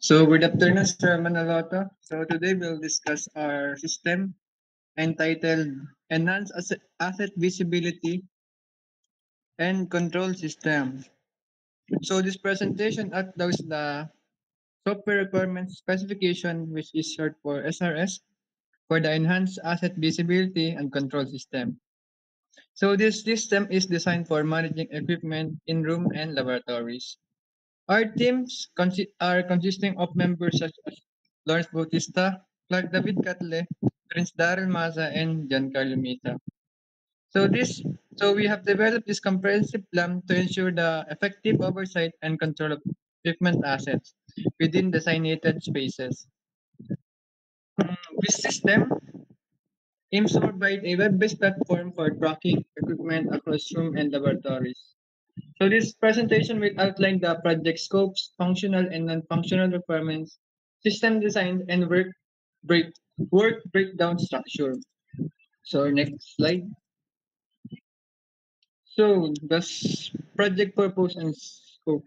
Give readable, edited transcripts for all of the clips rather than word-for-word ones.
So good afternoon, Sir Manaloto. So today we'll discuss our system entitled Enhanced Asset Visibility and Control System. So this presentation outlines the software requirement specification, which is short for SRS, for the Enhanced Asset Visibility and Control System. So this system is designed for managing equipment in room and laboratories. Our teams are consisting of members such as Lawrence Bautista, Clark David Catle, Prince Darrell Maza, and Giancarlo Mita. So this, so we have developed this comprehensive plan to ensure the effective oversight and control of equipment assets within designated spaces. This system aims to provide a web-based platform for tracking equipment across room and laboratories. So this presentation will outline the project scopes, functional and non-functional requirements, system design, and break, work breakdown structure. So next slide. So the project purpose and scope.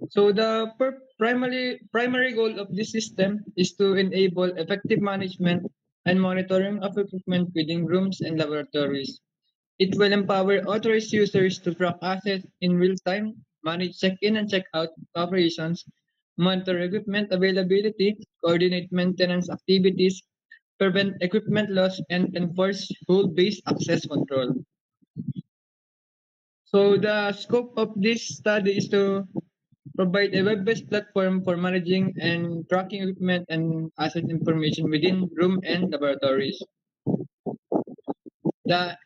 So the primary goal of this system is to enable effective management and monitoring of equipment within rooms and laboratories. It will empower authorized users to track assets in real time, manage check-in and check-out operations, monitor equipment availability, coordinate maintenance activities, prevent equipment loss, and enforce rule-based access control. So the scope of this study is to provide a web-based platform for managing and tracking equipment and asset information within room and laboratories. The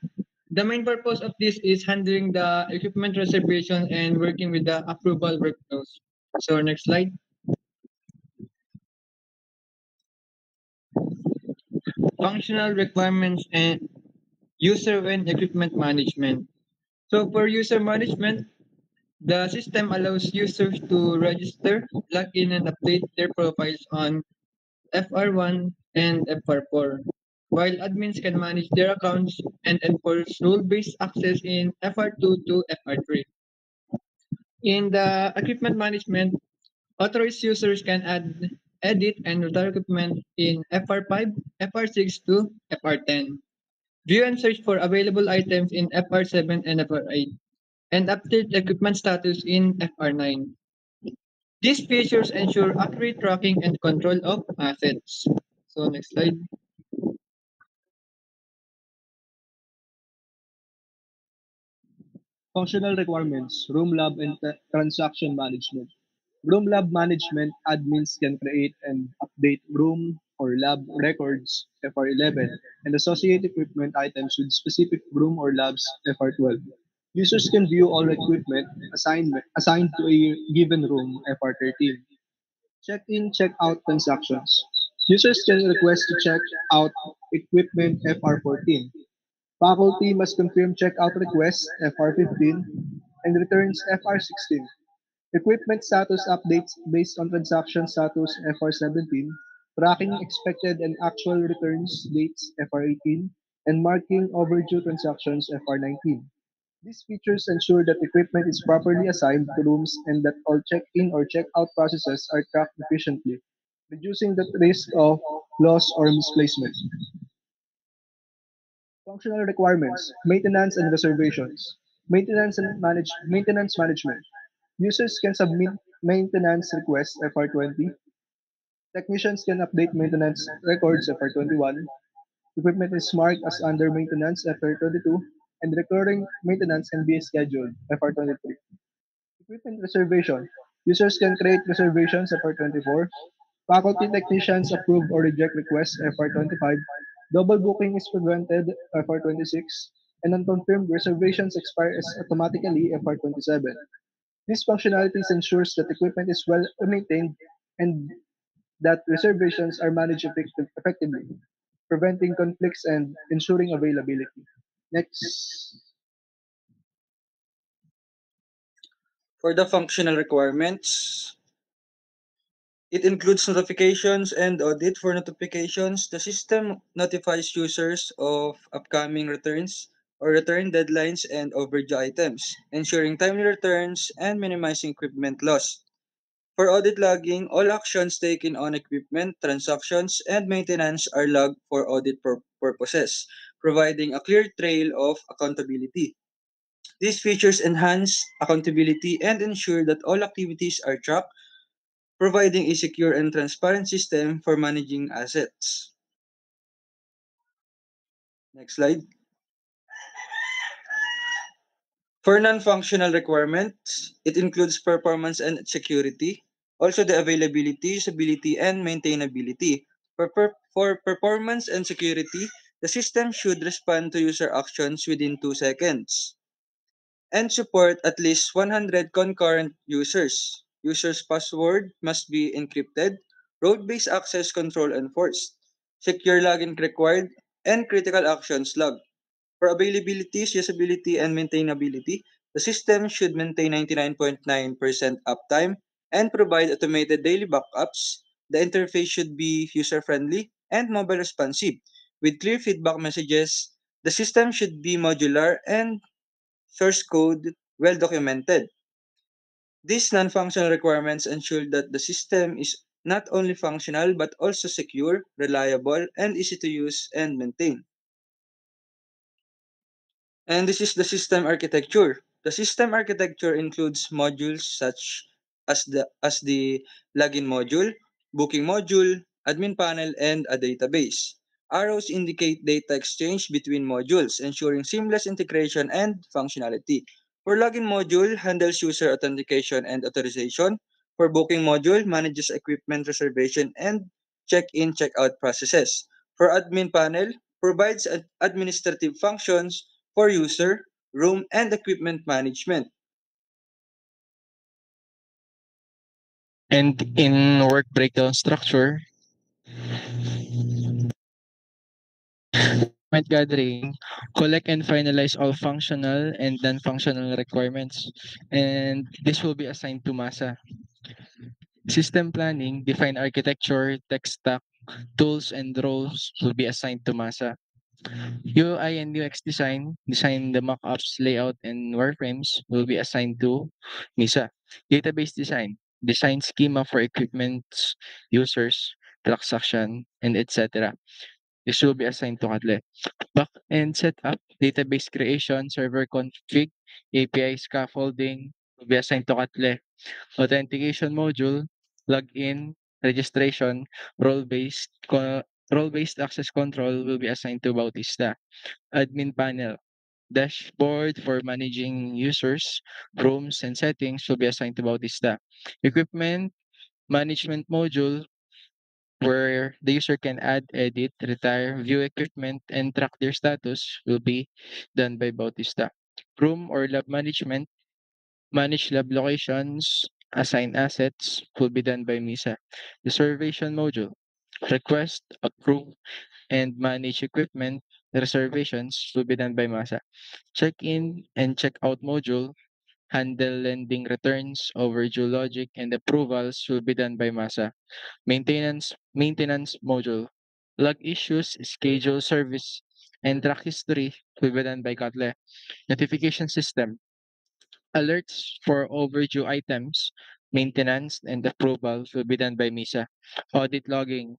The main purpose of this is handling the equipment reservation and working with the approval workflows. So next slide. Functional requirements and user and equipment management. So for user management, the system allows users to register, log in, and update their profiles on FR1 and FR4, while admins can manage their accounts and enforce rule-based access in FR2 to FR3. In the equipment management, authorized users can edit, and retire equipment in FR5, FR6 to FR10. View and search for available items in FR7 and FR8, and update equipment status in FR9. These features ensure accurate tracking and control of assets. So next slide. Functional requirements, room lab and transaction management. Room lab management admins can create and update room or lab records FR11 and associate equipment items with specific room or labs FR12. Users can view all equipment assigned to a given room FR13. Check-in, check-out transactions. Users can request to check out equipment FR14. Faculty must confirm checkout requests FR15 and returns FR16. Equipment status updates based on transaction status FR17, tracking expected and actual returns dates FR18, and marking overdue transactions FR19. These features ensure that equipment is properly assigned to rooms and that all check-in or check-out processes are tracked efficiently, reducing the risk of loss or misplacement. Functional requirements, maintenance and reservations. Maintenance management. Users can submit maintenance requests FR20. Technicians can update maintenance records FR21. Equipment is marked as under maintenance FR22, and recurring maintenance can be scheduled FR23. Equipment reservation. Users can create reservations FR24. Faculty technicians approve or reject requests FR25. Double booking is prevented FR26. And unconfirmed reservations expire as automatically FR27. These functionalities ensures that equipment is well maintained and that reservations are managed effectively, preventing conflicts and ensuring availability. Next. For the functional requirements, it includes notifications and audit. For notifications, the system notifies users of upcoming returns or return deadlines and overdue items, ensuring timely returns and minimizing equipment loss. For audit logging, all actions taken on equipment, transactions, and maintenance are logged for audit purposes, providing a clear trail of accountability. These features enhance accountability and ensure that all activities are tracked, providing a secure and transparent system for managing assets. Next slide. For non-functional requirements, it includes performance and security, also the availability, usability, and maintainability. For performance and security, the system should respond to user actions within 2 seconds and support at least 100 concurrent users. Users' password must be encrypted, role-based access control enforced, secure login required, and critical actions logged. For availability, usability, and maintainability, the system should maintain 99.9% uptime and provide automated daily backups. The interface should be user-friendly and mobile responsive. With clear feedback messages, the system should be modular and source code well documented. These non-functional requirements ensure that the system is not only functional but also secure, reliable, and easy to use and maintain. And this is the system architecture. The system architecture includes modules such as the login module, booking module, admin panel, and a database. Arrows indicate data exchange between modules, ensuring seamless integration and functionality. For login module, handles user authentication and authorization. For booking module, manages equipment reservation and check-in, check-out processes. For admin panel, provides administrative functions for user, room, and equipment management. And in work breakdown structure, requirement gathering, collect and finalize all functional and non-functional requirements. And this will be assigned to MASA. System planning, define architecture, tech stack, tools, and roles will be assigned to MASA. UI and UX design, design the mockups, layout, and wireframes will be assigned to MISA. Database design, design schema for equipment, users, transaction, and etc. This will be assigned to Kadle. Back-end setup, database creation, server config, API scaffolding will be assigned to Kadle. Authentication module, login, registration, role-based role-based access control will be assigned to Bautista. Admin panel, dashboard for managing users, rooms, and settings will be assigned to Bautista. Equipment management module where the user can add, edit, retire, view equipment, and track their status will be done by Bautista. Room or lab management, manage lab locations, assign assets will be done by MISA. Reservation module, request, approve, and manage equipment reservations will be done by MASA. Check-in and check-out module, handle lending returns, overdue logic, and approvals will be done by MASA. Maintenance module, log issues, schedule service, and track history will be done by Kotlin. Notification system, alerts for overdue items, maintenance, and approval will be done by MISA. Audit logging,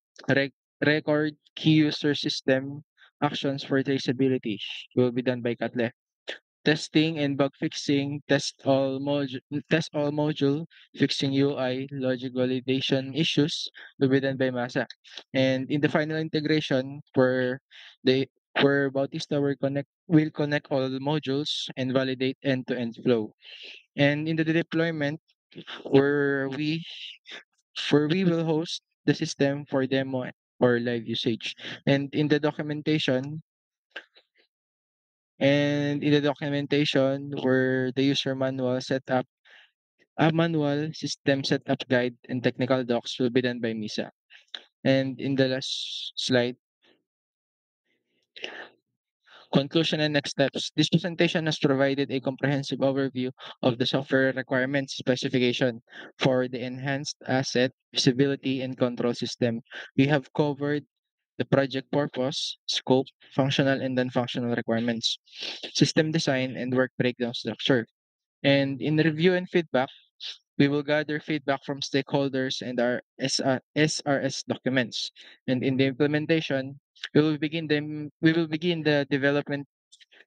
record key user system actions for traceability will be done by Katle. Testing and bug fixing, test all module, fixing UI, logic validation issues will be done by MASA. And in the final integration, the where Bautista will connect all the modules and validate end-to-end flow. And in the deployment, where we where we will host the system for demo or live usage. And in the documentation, where the user manual setup, a manual system setup guide and technical docs will be done by MISA. And in the last slide, conclusion and next steps. This presentation has provided a comprehensive overview of the software requirements specification for the enhanced asset visibility and control system. We have covered the project purpose, scope, functional and non-functional requirements, system design, and work breakdown structure. And in review and feedback, We will gather feedback from stakeholders and our SRS documents. And in the implementation, we will begin the development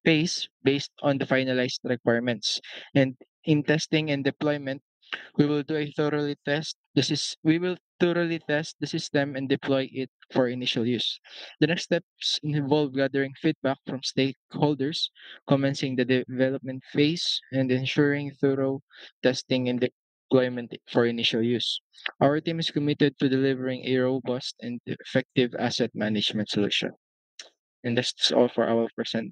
phase based on the finalized requirements. And in testing and deployment, we will thoroughly test the system and deploy it for initial use. The next steps involve gathering feedback from stakeholders, commencing the development phase, and ensuring thorough testing and deployment for initial use. Our team is committed to delivering a robust and effective asset management solution. And that's all for our presentation.